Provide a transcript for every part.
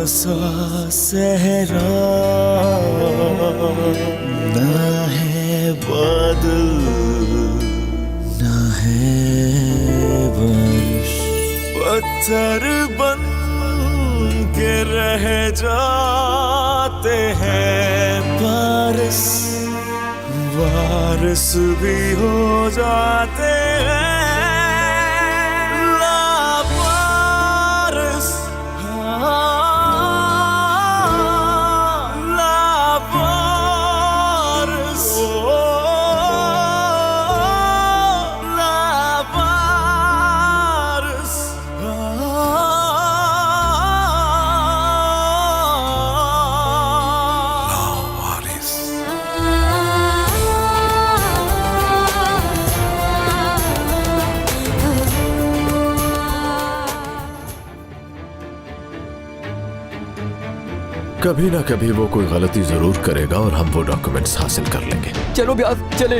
सा सहरा ना है बादल ना है बारिश, पत्थर बन के रह जाते हैं बारिश, बारिश भी हो जाते हैं लावारिस, लावारिस, लावारिस। कभी ना कभी वो कोई गलती जरूर करेगा और हम वो डॉक्यूमेंट्स हासिल कर लेंगे। चलो ब्यास चले,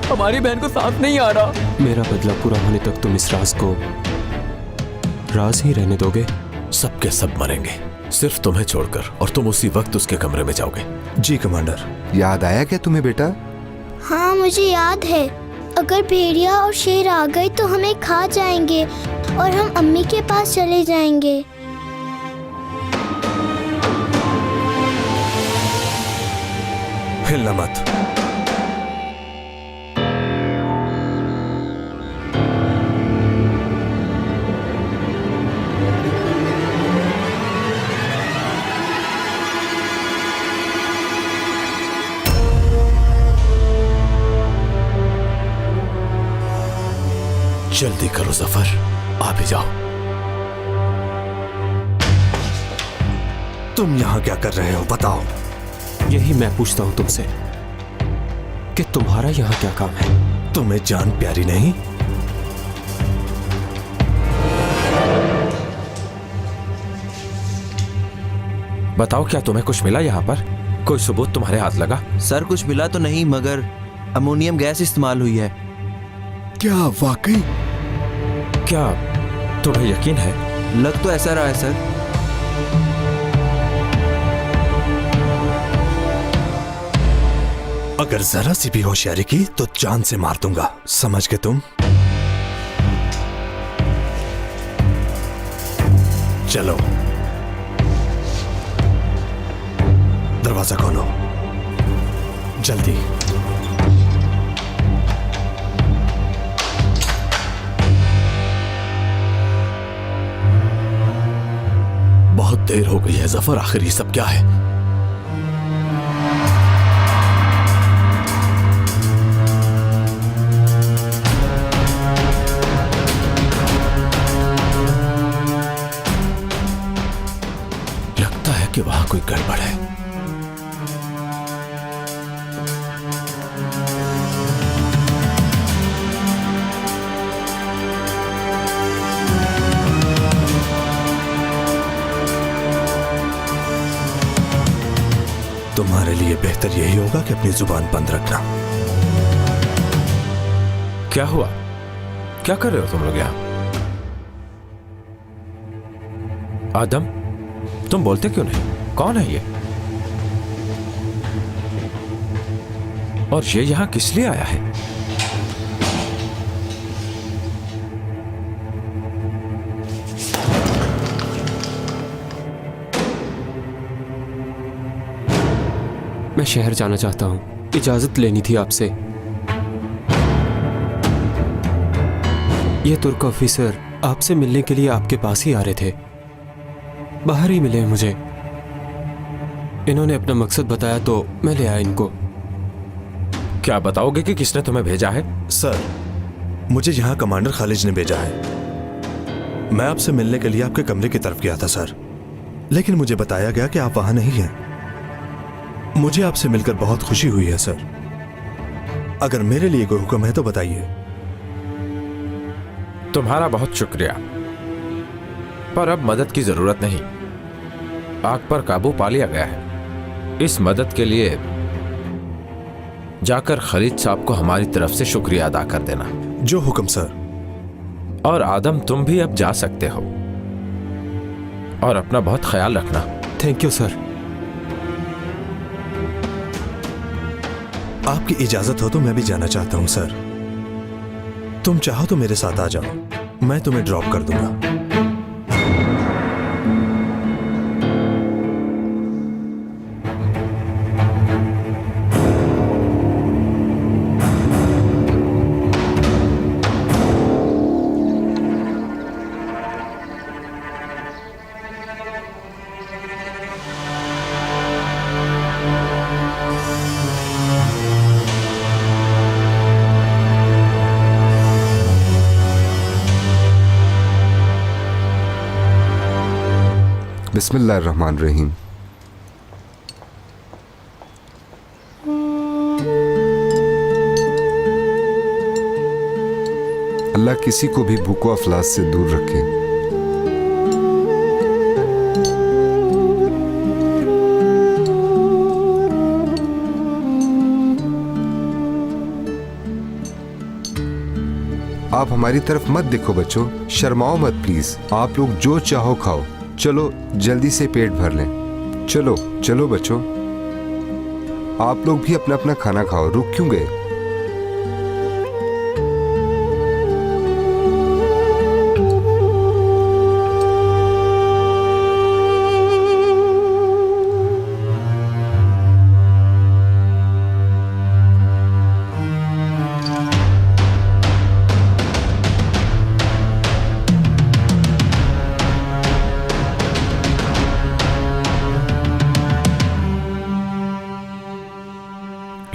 हमारी बहन को सांस नहीं आ रहा। मेरा बदला पूरा होने तक तुम इस राज को राज ही रहने दोगे? सबके सब मरेंगे सिर्फ तुम्हें छोड़कर, और तुम उसी वक्त उसके कमरे में जाओगे। जी कमांडर। याद आया क्या तुम्हें बेटा? हाँ मुझे याद है, अगर भेड़िया और शेर आ गए तो हमें खा जाएंगे और हम अम्मी के पास चले जाएंगे। हिलना मत। जल्दी करो जफर, आ भी जाओ। तुम यहाँ क्या कर रहे हो बताओ? यही मैं पूछता हूँ तुमसे कि तुम्हारा यहाँ क्या काम है? तुम्हें जान प्यारी नहीं? बताओ, क्या तुम्हें कुछ मिला यहाँ पर? कोई सबूत तुम्हारे हाथ लगा? सर कुछ मिला तो नहीं, मगर अमोनियम गैस इस्तेमाल हुई है। क्या वाकई? क्या तुम्हें यकीन है? लग तो ऐसा रहा है सर। अगर जरा सी भी होशियारी की तो जान से मार दूंगा, समझ गए तुम? चलो दरवाजा खोलो जल्दी। बहुत देर हो गई है जफर, आखिर ये सब क्या है? लगता है कि वहां कोई गड़बड़ है। तुम्हारे लिए बेहतर यही होगा कि अपनी जुबान बंद रखना। क्या हुआ? क्या कर रहे हो तुम लोग यहाँ? आदम, तुम बोलते क्यों नहीं? कौन है ये? और ये यहाँ किस लिए आया है? मैं शहर जाना चाहता हूँ, इजाजत लेनी थी आपसे। ये तुर्क ऑफिसर आपसे मिलने के लिए आपके पास ही आ रहे थे। बाहर ही मिले मुझे। इन्होंने अपना मकसद बताया तो मैं ले आया इनको। क्या बताओगे कि किसने तुम्हें भेजा है? सर, मुझे यहाँ कमांडर खालिद ने भेजा है। मैं आपसे मिलने के लिए आपके कमरे की तरफ गया था सर, लेकिन मुझे बताया गया कि आप वहां नहीं हैं। मुझे आपसे मिलकर बहुत खुशी हुई है सर। अगर मेरे लिए कोई हुक्म है तो बताइए। तुम्हारा बहुत शुक्रिया, पर अब मदद की जरूरत नहीं। आग पर काबू पा लिया गया है। इस मदद के लिए जाकर खालिद साहब को हमारी तरफ से शुक्रिया अदा कर देना। जो हुक्म सर। और आदम, तुम भी अब जा सकते हो, और अपना बहुत ख्याल रखना। Thank you sir. आपकी इजाजत हो तो मैं भी जाना चाहता हूं सर। तुम चाहो तो मेरे साथ आ जाओ, मैं तुम्हें ड्रॉप कर दूंगा। बिस्मिल्लाहिर्रहमानिर्रहीम। अल्लाह किसी को भी भूखो अफलास से दूर रखे। आप हमारी तरफ मत देखो बच्चों, शर्माओ मत प्लीज। आप लोग जो चाहो खाओ। चलो जल्दी से पेट भर लें। चलो चलो बच्चों, आप लोग भी अपना अपना खाना खाओ। रुक क्यों गए?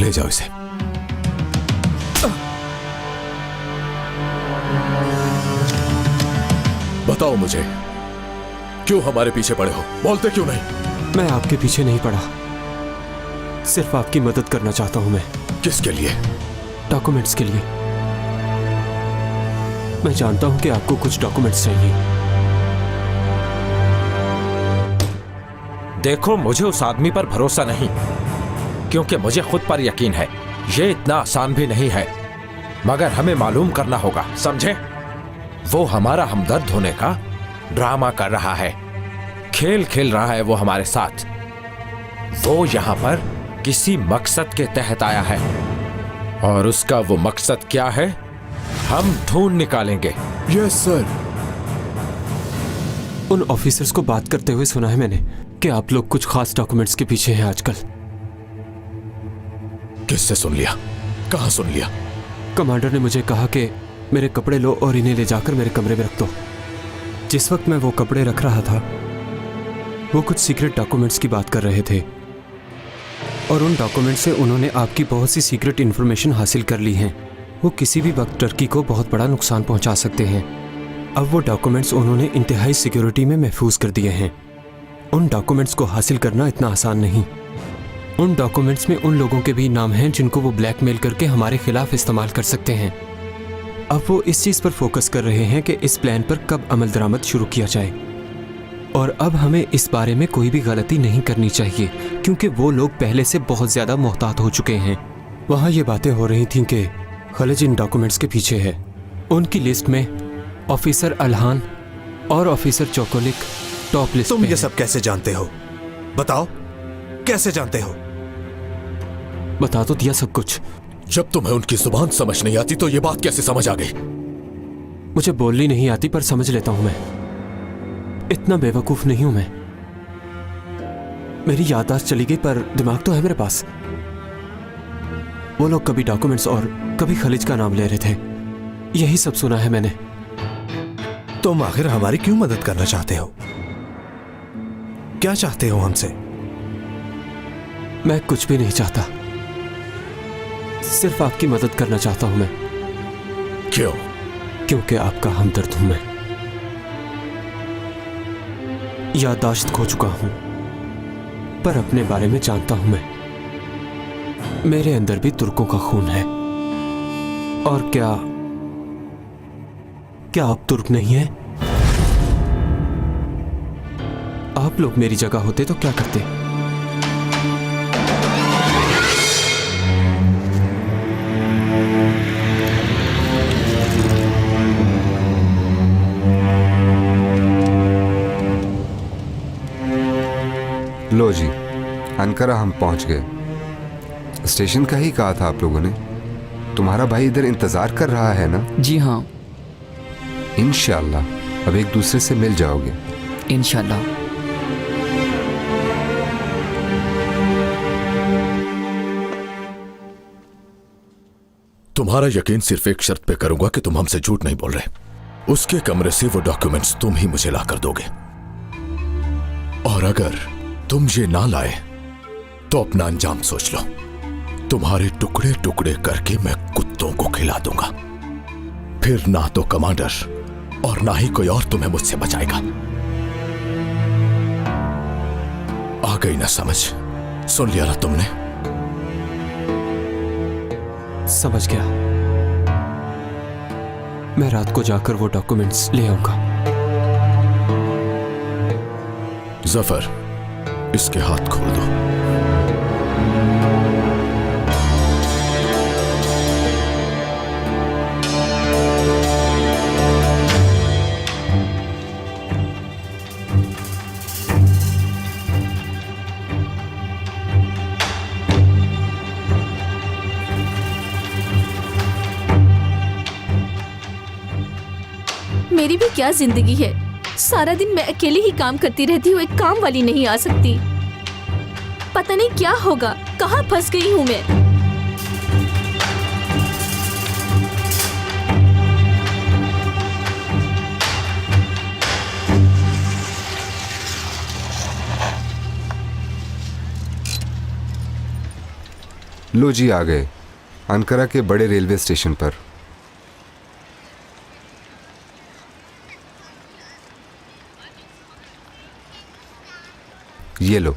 ले जाओ इसे। बताओ मुझे, क्यों हमारे पीछे पड़े हो? बोलते क्यों नहीं? मैं आपके पीछे नहीं पड़ा, सिर्फ आपकी मदद करना चाहता हूं मैं। किसके लिए? डॉक्यूमेंट्स के लिए। मैं जानता हूं कि आपको कुछ डॉक्यूमेंट्स चाहिए। देखो, मुझे उस आदमी पर भरोसा नहीं, क्योंकि मुझे खुद पर यकीन है ये इतना आसान भी नहीं है। मगर हमें मालूम करना होगा, समझे? वो हमारा हमदर्द होने का ड्रामा कर रहा है, खेल खेल रहा है वो हमारे साथ। वो यहां पर किसी मकसद के तहत आया है, और उसका वो मकसद क्या है हम ढूंढ निकालेंगे। Yes sir. उन ऑफिसर्स को बात करते हुए सुना है मैंने कि आप लोग कुछ खास डॉक्यूमेंट्स के पीछे हैं आजकल। किससे सुन लिया? कहां सुन लिया? कमांडर ने मुझे कहा कि मेरे कपड़े लो और इन्हें ले जाकर मेरे कमरे में रख दो। जिस वक्त मैं वो कपड़े रख रहा था, वो कुछ सीक्रेट डॉक्यूमेंट्स की बात कर रहे थे, और उन डॉक्यूमेंट्स से उन्होंने आपकी बहुत सी सीक्रेट इन्फॉर्मेशन हासिल कर ली हैं। वो किसी भी वक्त टर्की को बहुत बड़ा नुकसान पहुंचा सकते हैं। अब वो डॉक्यूमेंट्स उन्होंने इंतहाई सिक्योरिटी में महफूज कर दिए हैं। उन डॉक्यूमेंट्स को हासिल करना इतना आसान नहीं। उन डॉक्यूमेंट्स में उन लोगों के भी नाम हैं जिनको वो ब्लैकमेल करके हमारे खिलाफ इस्तेमाल कर सकते हैं। अब वो इस चीज़ पर फोकस कर रहे हैं कि इस प्लान पर कब अमल दरामद शुरू किया जाए, और अब हमें इस बारे में कोई भी गलती नहीं करनी चाहिए, क्योंकि वो लोग पहले से बहुत ज़्यादा मोहतात हो चुके हैं। वहाँ ये बातें हो रही थीं कि खालिद इन डॉक्यूमेंट्स के पीछे है। उनकी लिस्ट में ऑफिसर अल्हान और ऑफिसर चौकोलिक टॉप लिस्ट तुम पे ये हैं। सब कैसे जानते हो? बताओ, कैसे जानते हो? बता तो दिया सब कुछ। जब तुम्हें उनकी जुबान समझ नहीं आती तो ये बात कैसे समझ आ गई? मुझे बोलनी नहीं आती पर समझ लेता हूं मैं। इतना बेवकूफ नहीं हूं मैं। मेरी याददाश्त चली गई पर दिमाग तो है मेरे पास। वो लोग कभी डॉक्यूमेंट्स और कभी खलीज का नाम ले रहे थे। यही सब सुना है मैंने। तुम आखिर हमारी क्यों मदद करना चाहते हो? क्या चाहते हो हमसे? मैं कुछ भी नहीं चाहता, सिर्फ आपकी मदद करना चाहता हूं मैं। क्यों? क्योंकि आपका हमदर्द हूं मैं। याददाश्त खो चुका हूं, पर अपने बारे में जानता हूं मैं। मेरे अंदर भी तुर्कों का खून है। और क्या आप तुर्क नहीं हैं? आप लोग मेरी जगह होते तो क्या करते? लो जी, अनकरा हम पहुंच गए। स्टेशन का ही कहा था आप लोगों ने। तुम्हारा भाई इधर इंतजार कर रहा है ना? जी हाँ, इंशाल्लाह अब एक दूसरे से मिल जाओगे। इंशाल्लाह। तुम्हारा यकीन सिर्फ एक शर्त पे करूंगा कि तुम हमसे झूठ नहीं बोल रहे। उसके कमरे से वो डॉक्यूमेंट्स तुम ही मुझे ला कर दोगे, और अगर तुम ये ना लाए तो अपना अंजाम सोच लो। तुम्हारे टुकड़े टुकड़े करके मैं कुत्तों को खिला दूंगा। फिर ना तो कमांडर और ना ही कोई और तुम्हें मुझसे बचाएगा। आ गई ना समझ? सुन लिया ना तुमने? समझ गया। मैं रात को जाकर वो डॉक्यूमेंट्स ले आऊंगा। जफर, इसके हाथ खोल दो। मेरी भी क्या जिंदगी है, सारा दिन मैं अकेले ही काम करती रहती हूँ, एक काम वाली नहीं आ सकती। पता नहीं क्या होगा, कहाँ फंस गई हूँ मैं। लो जी, आ गए अनकरा के बड़े रेलवे स्टेशन पर। ये लो,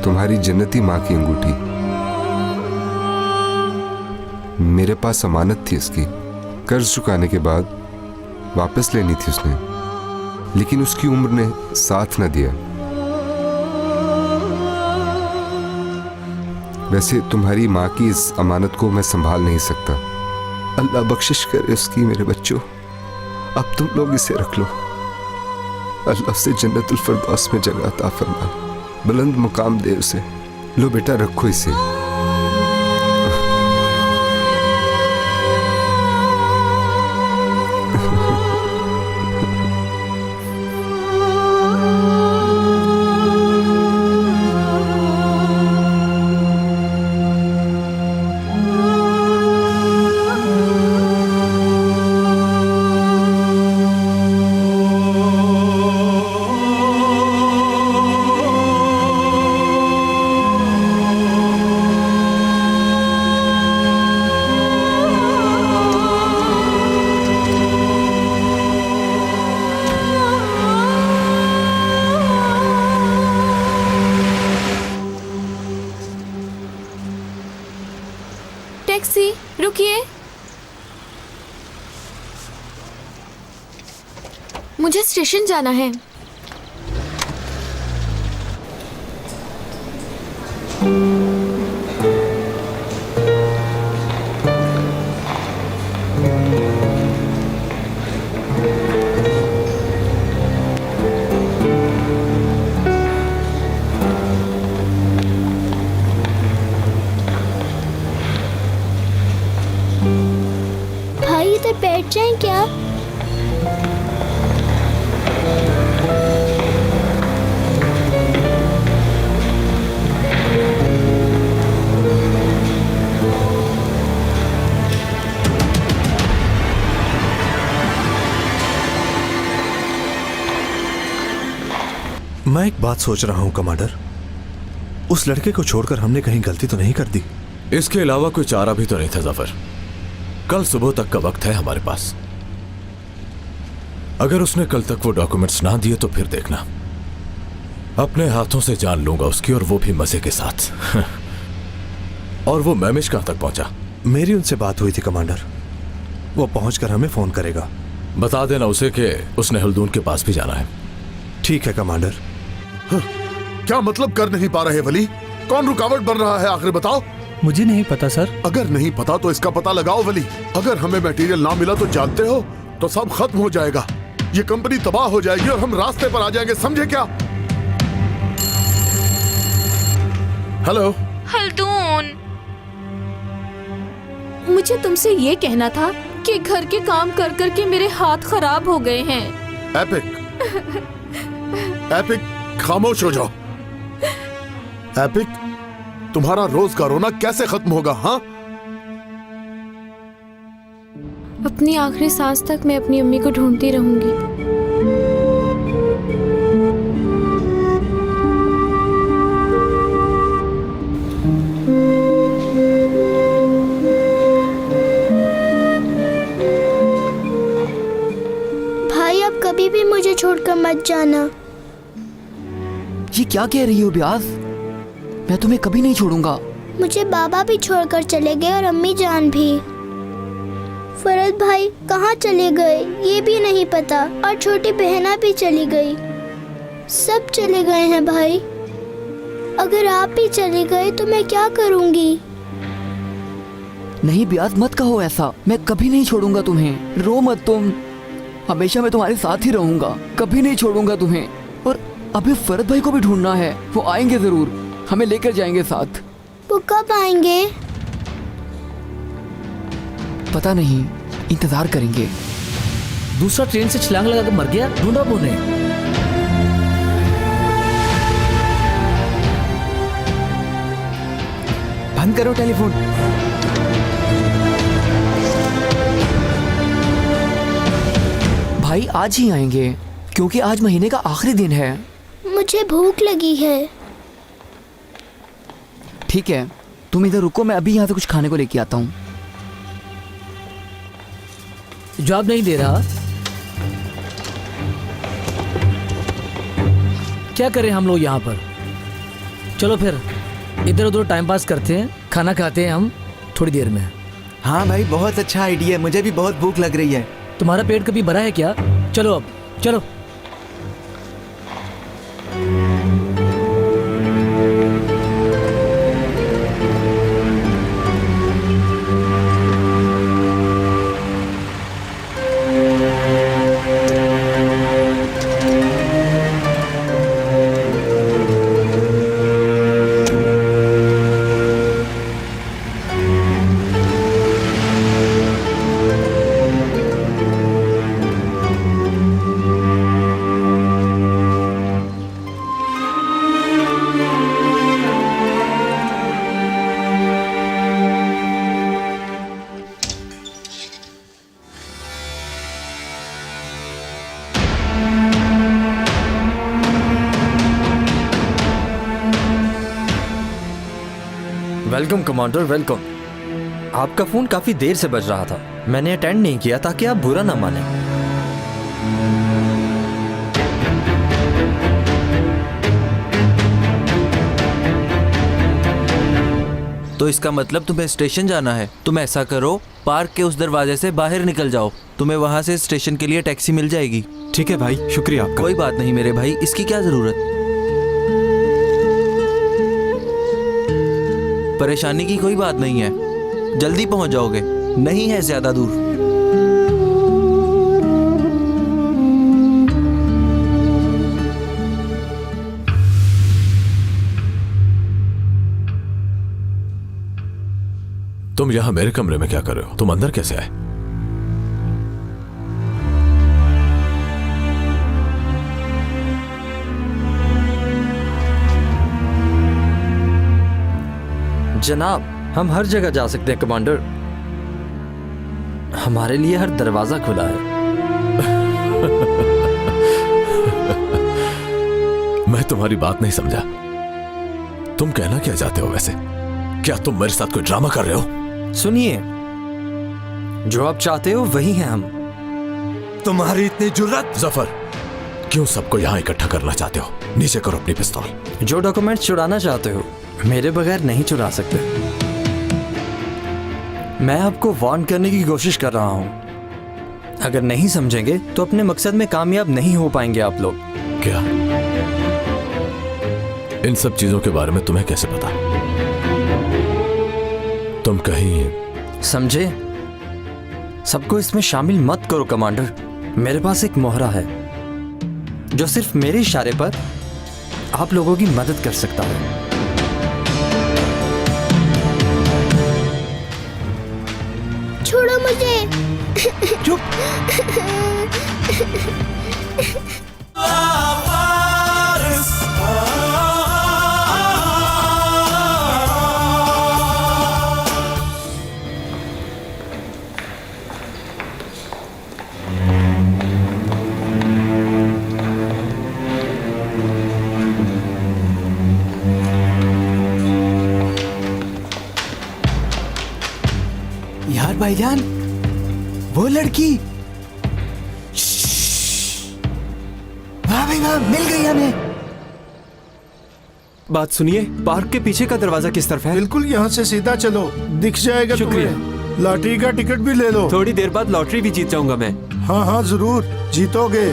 तुम्हारी जन्नती माँ की अंगूठी। मेरे पास अमानत थी इसकी, कर्ज चुकाने के बाद वापस लेनी थी उसने, लेकिन उसकी उम्र ने साथ न दिया। वैसे तुम्हारी माँ की इस अमानत को मैं संभाल नहीं सकता। अल्लाह बख्शिश करे उसकी मेरे बच्चों। अब तुम लोग इसे रख लो। अल्लाह से जन्नतुल फिरदौस में जगह अता फरमाए, बुलंद मुकाम दे उसे। लो बेटा, रखो इसे। टैक्सी, रुकिए। मुझे स्टेशन जाना है। भाई इधर बैठ जाएं क्या? मैं एक बात सोच रहा हूं कमांडर, उस लड़के को छोड़कर हमने कहीं गलती तो नहीं कर दी? इसके अलावा कोई चारा भी तो नहीं था जफर। कल सुबह तक का वक्त है हमारे पास। अगर उसने कल तक वो डॉक्यूमेंट्स ना दिए तो फिर देखना, अपने हाथों से जान लूंगा उसकी, और वो भी मजे के साथ। और वो मैमिश कहां तक पहुंचा? मेरी उनसे बात हुई थी कमांडर, वो पहुंचकर हमें फोन करेगा। बता देना उसे कि उसने हल्दून के पास भी जाना है। ठीक है कमांडर। क्या मतलब कर नहीं पा रहे वली? कौन रुकावट बन रहा है आखिर बताओ? मुझे नहीं पता सर। अगर नहीं पता तो इसका पता लगाओ वली। अगर हमें मटेरियल ना मिला तो जानते हो तो सब खत्म हो जाएगा। ये कंपनी तबाह हो जाएगी और हम रास्ते पर आ जाएंगे, समझे क्या? हेलो हल्दून, मुझे तुमसे ये कहना था कि घर के काम कर कर के मेरे हाथ खराब हो गए हैं। एपिक, एपिक खामोश हो जाओ। एपिक, तुम्हारा रोज का रोना कैसे खत्म होगा? हाँ, अपनी आखिरी सांस तक मैं अपनी अम्मी को ढूंढती रहूंगी। भाई अब कभी भी मुझे छोड़कर मत जाना। ये क्या कह रही हो ब्यास? मैं तुम्हें कभी नहीं छोड़ूंगा। मुझे बाबा भी छोड़कर चले गए और अम्मी जान भी। फरद भाई कहाँ चले गए ये भी नहीं पता, और छोटी बहना भी चली गई। सब चले गए हैं भाई। अगर आप भी चले गए तो मैं क्या करूँगी? नहीं ब्यास, मत कहो ऐसा। मैं कभी नहीं छोड़ूंगा तुम्हें। रो मत तुम, हमेशा मैं तुम्हारे साथ ही रहूंगा, कभी नहीं छोड़ूंगा तुम्हें। और अभी फरद भाई को भी ढूंढना है, वो आएंगे जरूर, हमें लेकर जाएंगे साथ। वो कब आएंगे? पता नहीं, इंतजार करेंगे। दूसरा ट्रेन से छलांग लगाकर मर गया, ढूंढा उन्हें। बंद करो टेलीफोन। भाई आज ही आएंगे, क्योंकि आज महीने का आखिरी दिन है। मुझे भूख लगी है। ठीक है, तुम इधर रुको, मैं अभी यहाँ से कुछ खाने को लेके आता हूँ। जवाब नहीं दे रहा। क्या करें हम लोग यहाँ पर? चलो फिर इधर उधर टाइम पास करते हैं, खाना खाते हैं हम थोड़ी देर में। हाँ भाई, बहुत अच्छा आइडिया है, मुझे भी बहुत भूख लग रही है। तुम्हारा पेट कभी भरा है क्या? चलो अब चलो। Welcome commander, welcome. आपका फोन काफी देर से बज रहा था, मैंने अटेंड नहीं किया ताकि आप बुरा ना माने। तो इसका मतलब तुम्हें स्टेशन जाना है। तुम ऐसा करो, पार्क के उस दरवाजे से बाहर निकल जाओ, तुम्हें वहां से स्टेशन के लिए टैक्सी मिल जाएगी। ठीक है भाई, शुक्रिया आपका। कोई बात नहीं मेरे भाई, इसकी क्या जरूरत। परेशानी की कोई बात नहीं है, जल्दी पहुंच जाओगे, नहीं है ज्यादा दूर। तुम यहां मेरे कमरे में क्या कर रहे हो? तुम अंदर कैसे आए? जनाब, हम हर जगह जा सकते हैं कमांडर, हमारे लिए हर दरवाजा खुला है। मैं तुम्हारी बात नहीं समझा। तुम कहना क्या चाहते हो वैसे? क्या तुम मेरे साथ कोई ड्रामा कर रहे हो? सुनिए, जो आप चाहते हो वही है हम। तुम्हारी इतनी जुर्रत? जफर, क्यों सबको यहां इकट्ठा करना चाहते हो? नीचे करो अपनी पिस्तौल। जो डॉक्यूमेंट्स चुराना चाहते हो मेरे बगैर नहीं चुरा सकते। मैं आपको वार्न करने की कोशिश कर रहा हूं, अगर नहीं समझेंगे तो अपने मकसद में कामयाब नहीं हो पाएंगे आप लोग। क्या इन सब चीजों के बारे में तुम्हें कैसे पता? तुम कहीं समझे? सबको इसमें शामिल मत करो कमांडर, मेरे पास एक मोहरा है जो सिर्फ मेरे इशारे पर आप लोगों की मदद कर सकता है। छोड़ो मुझे। चुप। यार भाईजान, वो लड़की, वाह भाई वाह, मिल गई हमें। बात सुनिए, पार्क के पीछे का दरवाजा किस तरफ है? बिल्कुल यहाँ से सीधा चलो, दिख जाएगा शुक्रिया। तुम्हें। लॉटरी का टिकट भी ले लो। थोड़ी देर बाद लॉटरी भी जीत जाऊंगा मैं। हाँ हाँ जरूर जीतोगे।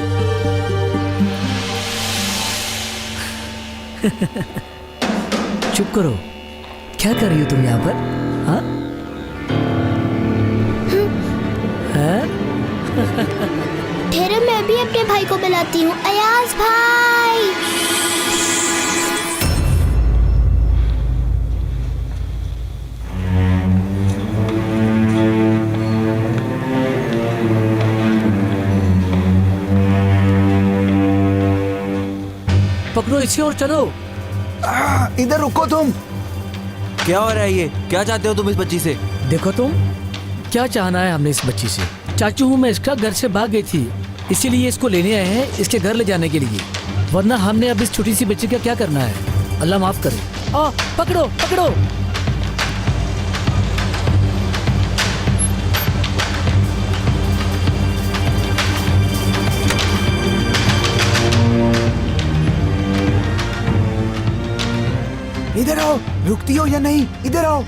चुप करो, क्या कर रही हो तुम यहाँ पर? हाँ ठहरो, मैं भी अपने भाई को बुलाती हूँ। अयाज भाई। पकड़ो इसे और चलो। इधर रुको तुम। क्या हो रहा है ये? क्या चाहते हो तुम इस बच्ची से? देखो तुम, क्या चाहना है हमने इस बच्ची से? चाचू हूँ मैं, इसका घर से भाग गई थी, इसीलिए इसको लेने आए हैं, इसके घर ले जाने के लिए। वरना हमने अब इस छोटी सी बच्ची का क्या करना है? अल्लाह माफ करे। आ, पकड़ो पकड़ो। इधर आओ, रुकती हो या नहीं? इधर आओ।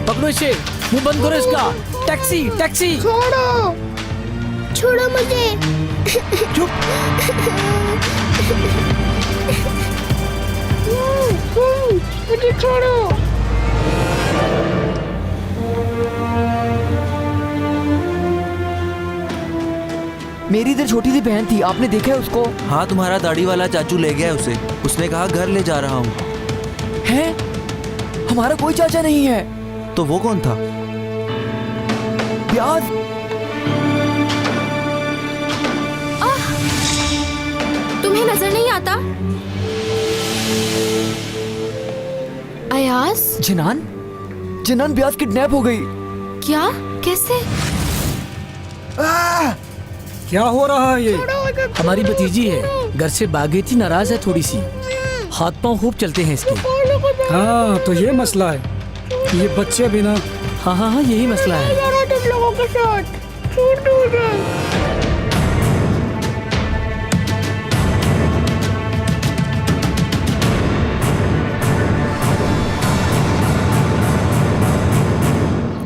पकड़ो इसे, मुंह बंद करो इसका। Taxi taxi. छोड़ो, छोड़ो मुझे। चुप। मुझे छोड़ो। मेरी इधर छोटी सी बहन थी, आपने देखा है उसको? हाँ, तुम्हारा दाढ़ी वाला चाचू ले गया उसे। उसने कहा घर ले जा रहा हूँ। है? हमारा कोई चाचा नहीं है। तो वो कौन था? प्याज। तुम्हें नजर नहीं आता? अयाज, जिनान, जिनान ब्याज किडनैप हो गई। क्या? कैसे? क्या हो रहा है ये? हमारी भतीजी है, घर से भाग गई थी, नाराज है थोड़ी सी। हाथ पांव खूब चलते हैं इसके। हाँ तो ये मसला है, ये बच्चे बिना। हाँ हाँ हाँ, यही मसला है। तुम लोगों के साथ छोड़ दो मुझे।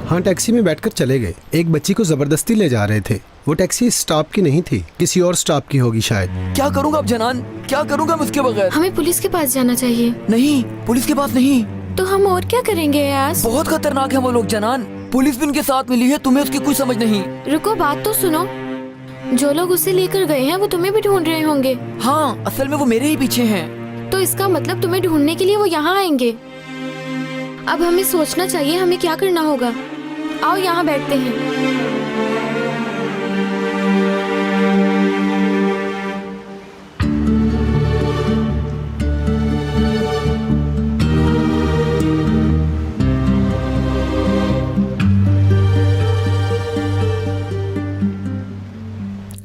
हाँ, टैक्सी में बैठकर चले गए। एक बच्ची को जबरदस्ती ले जा रहे थे। वो टैक्सी स्टाफ की नहीं थी, किसी और स्टाफ की होगी शायद। क्या करूंगा अब जनान, क्या करूंगा मैं उसके बगैर? हमें पुलिस के पास जाना चाहिए। नहीं, पुलिस के पास नहीं। तो हम और क्या करेंगे अयाज? बहुत खतरनाक है वो लोग जनान। पुलिस भी उनके साथ मिली है, तुम्हें उसकी कोई समझ नहीं। रुको, बात तो सुनो। जो लोग उसे लेकर गए हैं वो तुम्हें भी ढूंढ रहे होंगे। हाँ, असल में वो मेरे ही पीछे हैं। तो इसका मतलब तुम्हें ढूंढने के लिए वो यहाँ आएंगे। अब हमें सोचना चाहिए हमें क्या करना होगा। आओ यहाँ बैठते हैं।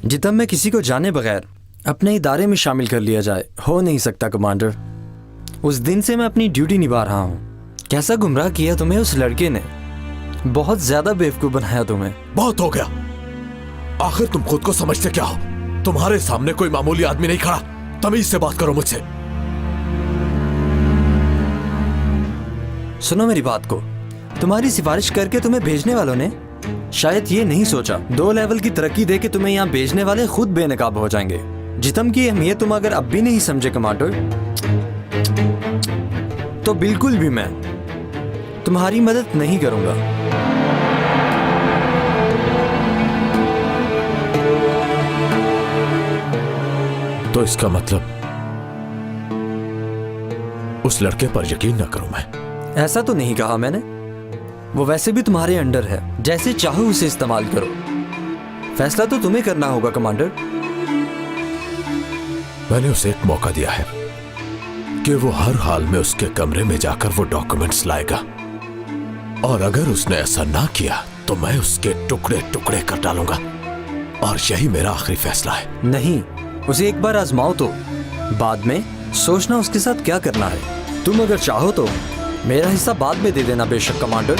जितम में किसी को जाने बगैर अपने इदारे में शामिल कर लिया जाए, हो नहीं सकता कमांडर। उस दिन से मैं अपनी ड्यूटी निभा रहा हूँ। कैसा गुमराह किया तुम्हें उस लड़के ने, बहुत ज्यादा बेवकूफ बनाया तुम्हें। बहुत हो गया। आखिर तुम खुद को समझते क्या हो? तुम्हारे सामने कोई मामूली आदमी नहीं खड़ा। तमीज से बात करो मुझसे। सुनो मेरी बात को, तुम्हारी सिफारिश करके तुम्हें भेजने वालों ने शायद ये नहीं सोचा 2 लेवल की तरक्की दे के तुम्हें यहाँ भेजने वाले खुद बेनकाब हो जाएंगे। जितम की अहमियत तुम अगर अब भी नहीं समझे कमांडर, तो बिल्कुल भी मैं तुम्हारी मदद नहीं करूंगा। तो इसका मतलब उस लड़के पर यकीन न करूं मैं? ऐसा तो नहीं कहा मैंने। वो वैसे भी तुम्हारे अंडर है, जैसे चाहो उसे इस्तेमाल करो। फैसला तो तुम्हें करना होगा कमांडर। मैंने उसे एक मौका दिया है कि वो हर हाल में उसके कमरे में जाकर वो डॉक्यूमेंट्स लाएगा, और अगर उसने ऐसा ना किया तो मैं उसके टुकड़े टुकड़े कर डालूंगा, और यही मेरा आखिरी फैसला है। नहीं, उसे एक बार आजमाओ तो बाद में सोचना उसके साथ क्या करना है। तुम अगर चाहो तो मेरा हिस्सा बाद में दे देना बेशक कमांडर।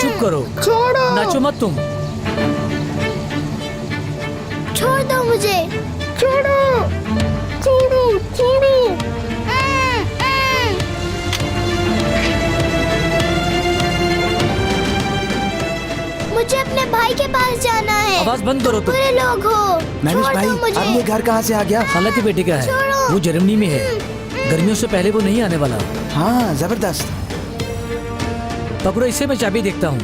चुप करो, छोड़ो, नाचो मत तुम। छोड़ दो मुझे, छोड़ो, छोड़ो, छोड़ो। मुझे अपने भाई के पास जाना है। आवाज बंद करो तुम। बुरे लोग हो, छोड़ दो मुझे। अब ये घर कहाँ से आ गया? खाला के बेटे का है, छोड़ो। वो जर्मनी में है। गर्मियों से पहले वो नहीं आने वाला। हाँ, जबरदस्त। पकड़ो इसे, मैं चाबी देखता हूँ।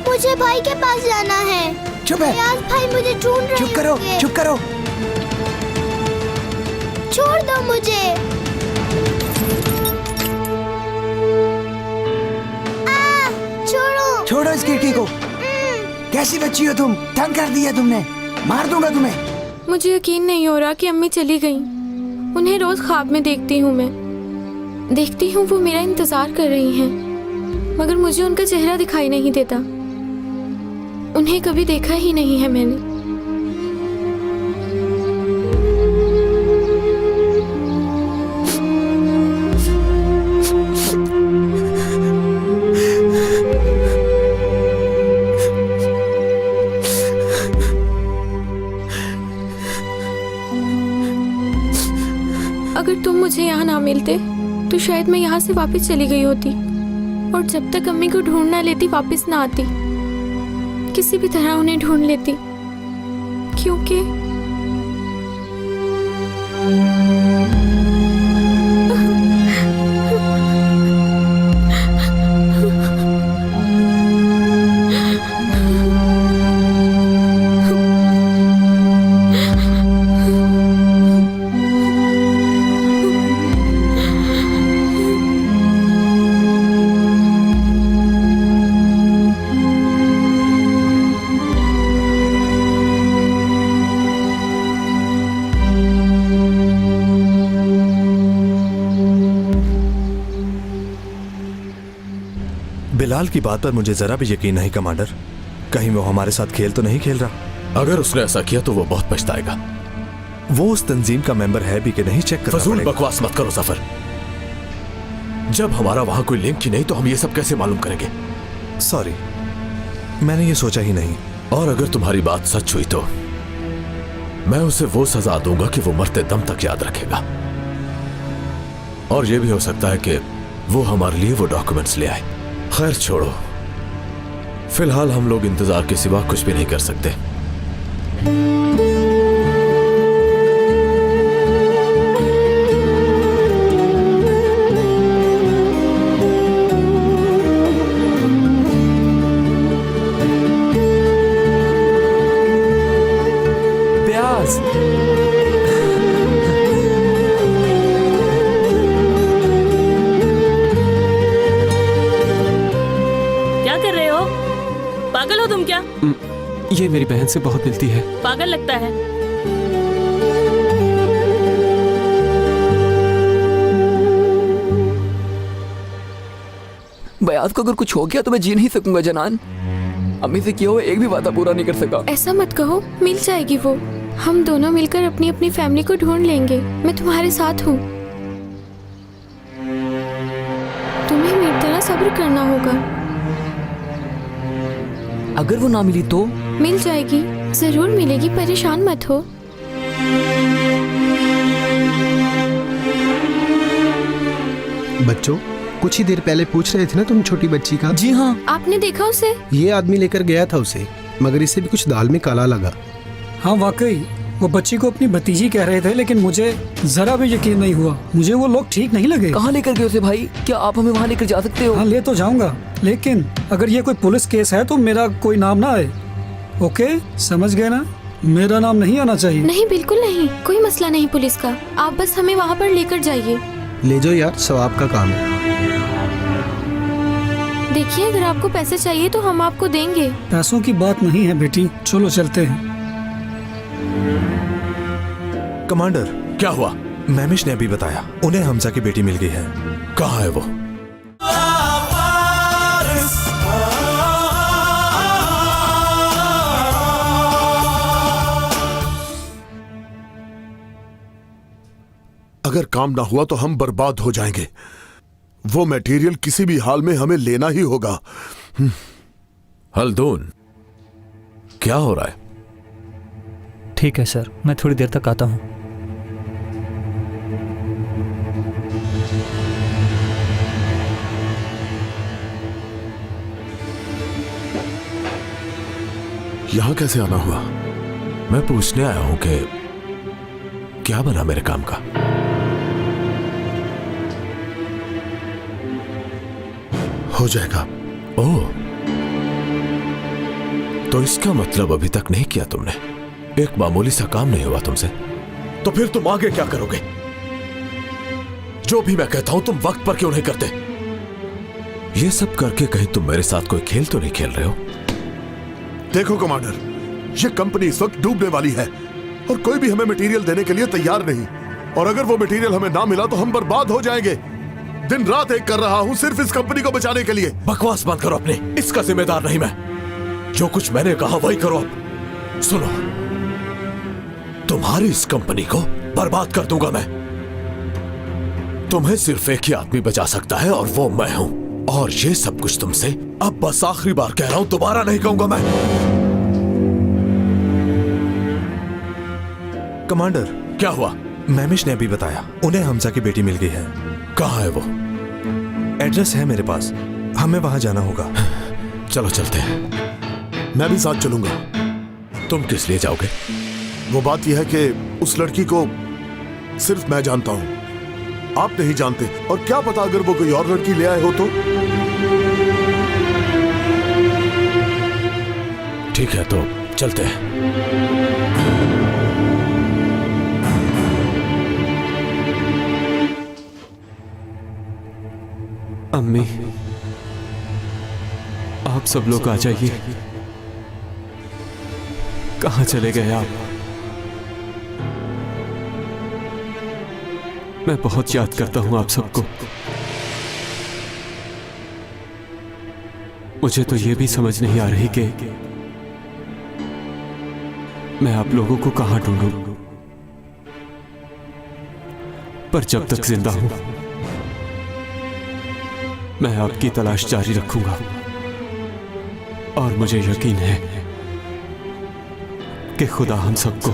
मुझे भाई के पास जाना है। चुप है। आज भाई मुझे ढूंढ रहे चुप करो, होंगे। चुप करो। छोड़ दो मुझे। छोड़ो। छोड़ो इस खिड़की को। कैसी बच्ची हो तुम? तंग कर दिया तुमने, मार दूंगा तुम्हें। मुझे यकीन नहीं हो रहा कि अम्मी चली गई। उन्हें रोज ख्वाब में देखती हूँ मैं। देखती हूँ वो मेरा इंतजार कर रही हैं, मगर मुझे उनका चेहरा दिखाई नहीं देता। उन्हें कभी देखा ही नहीं है मैंने। अगर तुम मुझे यहाँ ना मिलते तो शायद मैं यहाँ से वापस चली गई होती, और जब तक अम्मी को ढूंढ ना लेती वापस ना आती। किसी भी तरह उन्हें ढूंढ लेती, क्योंकि बिलाल की बात पर मुझे जरा भी यकीन नहीं कमांडर। कहीं वो हमारे साथ खेल तो नहीं खेल रहा? अगर उसने ऐसा किया तो वो बहुत पछताएगा। वो उस तंजीम का मेंबर है भी कि नहीं, चेक करना फजूल पड़ेगा। बकवास मत करो सफर। जब हमारा वहां कोई लिंक ही नहीं तो हम ये सब कैसे मालूम करेंगे? सॉरी, मैंने ये सोचा ही नहीं। और अगर तुम्हारी बात सच हुई तो मैं उसे वो सजा दूंगा कि वो मरते दम तक याद रखेगा। और ये भी हो सकता है कि वो हमारे लिए वो डॉक्यूमेंट्स ले आए। खैर छोड़ो, फिलहाल हम लोग इंतजार के सिवा कुछ भी नहीं कर सकते। प्याज। पागल हो तुम क्या? ये मेरी बहन से बहुत मिलती है। पागल लगता है। बयाज को अगर कुछ हो गया तो मैं जी नहीं सकूंगा जनान। अम्मी से किया हुआ एक भी वादा पूरा नहीं कर सका। ऐसा मत कहो, मिल जाएगी वो। हम दोनों मिलकर अपनी अपनी फैमिली को ढूंढ लेंगे। मैं तुम्हारे साथ हूँ। तुम्हें मेरी तरह सब्र करना होगा। अगर वो ना मिली तो? मिल जाएगी, जरूर मिलेगी, परेशान मत हो। बच्चों, कुछ ही देर पहले पूछ रहे थे ना तुम छोटी बच्ची का। जी हाँ। आपने देखा उसे? ये आदमी लेकर गया था उसे, मगर इसे भी कुछ दाल में काला लगा। हाँ वाकई वो बच्ची को अपनी भतीजी कह रहे थे, लेकिन मुझे जरा भी यकीन नहीं हुआ। मुझे वो लोग ठीक नहीं लगे। कहाँ लेकर गए उसे भाई? क्या आप हमें वहाँ लेकर जा सकते हो? हाँ ले तो जाऊंगा, लेकिन अगर ये कोई पुलिस केस है तो मेरा कोई नाम ना आए। ओके, समझ गए ना? मेरा नाम नहीं आना चाहिए। नहीं, बिल्कुल नहीं, कोई मसला नहीं पुलिस का। आप बस हमें वहाँ पर लेकर जाइए। ले जाओ यार, सवाब का काम है। देखिए, अगर आपको पैसे चाहिए तो हम आपको देंगे। पैसों की बात नहीं है बेटी, चलो चलते हैं। कमांडर, क्या हुआ? मैमिश ने अभी बताया, उन्हें हमजा की बेटी मिल गई है। कहाँ है वो? अगर काम ना हुआ तो हम बर्बाद हो जाएंगे। वो मटेरियल किसी भी हाल में हमें लेना ही होगा। हल्दून, क्या हो रहा है? ठीक है सर, मैं थोड़ी देर तक आता हूँ। यहां कैसे आना हुआ? मैं पूछने आया हूं कि क्या बना मेरे काम का। हो जाएगा। ओह, तो इसका मतलब अभी तक नहीं किया तुमने? एक मामूली सा काम नहीं हुआ तुमसे? तो फिर तुम आगे क्या करोगे? जो भी मैं कहता हूं तुम वक्त पर क्यों नहीं करते? ये सब करके कहीं तुम मेरे साथ कोई खेल तो नहीं खेल रहे हो? देखो कमांडर, ये कंपनी इस वक्त डूबने वाली है और कोई भी हमें मटेरियल देने के लिए तैयार नहीं। और अगर वो मटेरियल हमें ना मिला तो हम बर्बाद हो जाएंगे। दिन रात एक कर रहा हूं सिर्फ इस कंपनी को बचाने के लिए। बकवास बंद करो अपने, इसका जिम्मेदार नहीं मैं। जो कुछ मैंने कहा वही करो। अब सुनो, तुम्हारी इस कंपनी को बर्बाद कर दूंगा मैं। तुम्हें सिर्फ एक ही आदमी बचा सकता है और वो मैं हूं। और ये सब कुछ तुमसे अब बस आखिरी बार कह रहा हूं, दोबारा नहीं कहूंगा मैं। कमांडर, क्या हुआ? मैमिश ने अभी बताया, उन्हें हमजा की बेटी मिल गई है। कहाँ है वो? एड्रेस है मेरे पास, हमें वहां जाना होगा। चलो चलते हैं। मैं भी साथ चलूंगा। तुम किस लिए जाओगे? वो बात यह है कि उस लड़की को सिर्फ मैं जानता हूं, आप नहीं जानते। और क्या पता अगर वो कोई और लड़की ले आए हो तो। ठीक है, तो चलते हैं। अम्मी, आप सब लोग आ जाइए। कहाँ चले गए आप? मैं बहुत याद करता हूं आप सबको। मुझे तो यह भी समझ नहीं आ रही कि मैं आप लोगों को कहां ढूंढूं। पर जब तक जिंदा हूं मैं आपकी तलाश जारी रखूंगा। और मुझे यकीन है कि खुदा हम सबको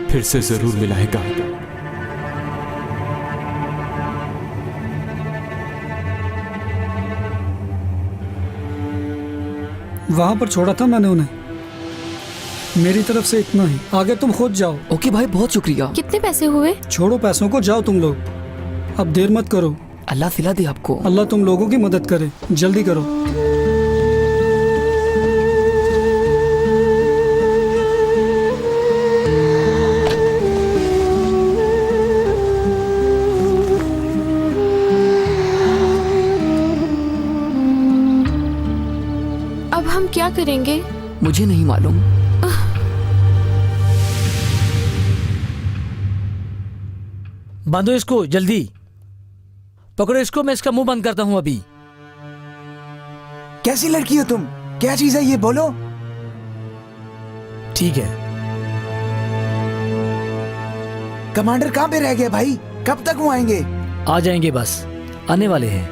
फिर से जरूर मिलाएगा। वहां पर छोड़ा था मैंने उन्हें। मेरी तरफ से इतना ही, आगे तुम खुद जाओ। ओके भाई, बहुत शुक्रिया। कितने पैसे हुए? छोड़ो पैसों को, जाओ तुम लोग, अब देर मत करो। अल्लाह सिला दे आपको। अल्लाह तुम लोगों की मदद करे, जल्दी करो। अब हम क्या करेंगे? मुझे नहीं मालूम। बांधो इसको जल्दी, पकड़ो इसको, मैं इसका मुंह बंद करता हूं अभी। कैसी लड़की हो तुम? क्या चीज है ये, बोलो। ठीक है। कमांडर कहां पे रह गए भाई? कब तक वो आएंगे? आ जाएंगे, बस आने वाले हैं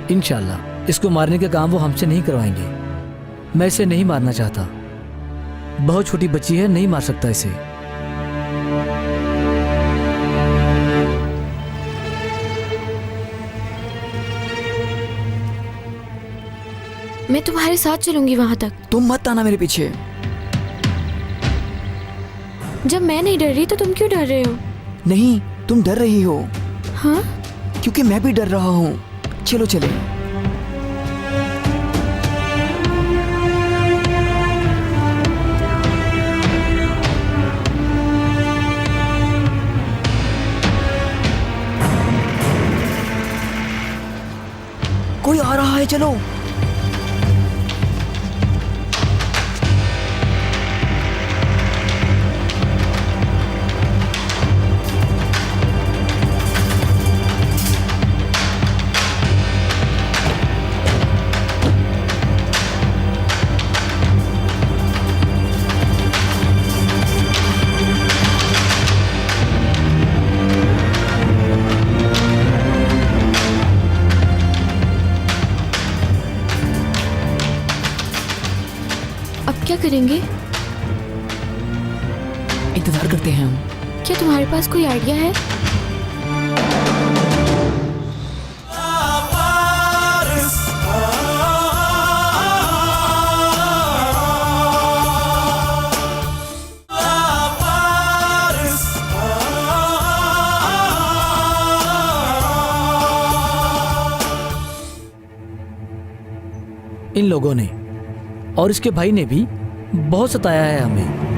इंशाल्लाह। इसको मारने का काम वो हमसे नहीं करवाएंगे। मैं इसे नहीं मारना चाहता, बहुत छोटी बच्ची है, नहीं मार सकता इसे। मैं तुम्हारे साथ चलूंगी वहां तक। तुम मत आना मेरे पीछे। जब मैं नहीं डर रही तो तुम क्यों डर रहे हो? नहीं, तुम डर रही हो। हाँ? क्योंकि मैं भी डर रहा हूँ। चलो चले। कोई आ रहा है, चलो। अब क्या करेंगे? इंतजार करते हैं हम। क्या तुम्हारे पास कोई आइडिया है? इन लोगों ने और इसके भाई ने भी बहुत सताया है हमें।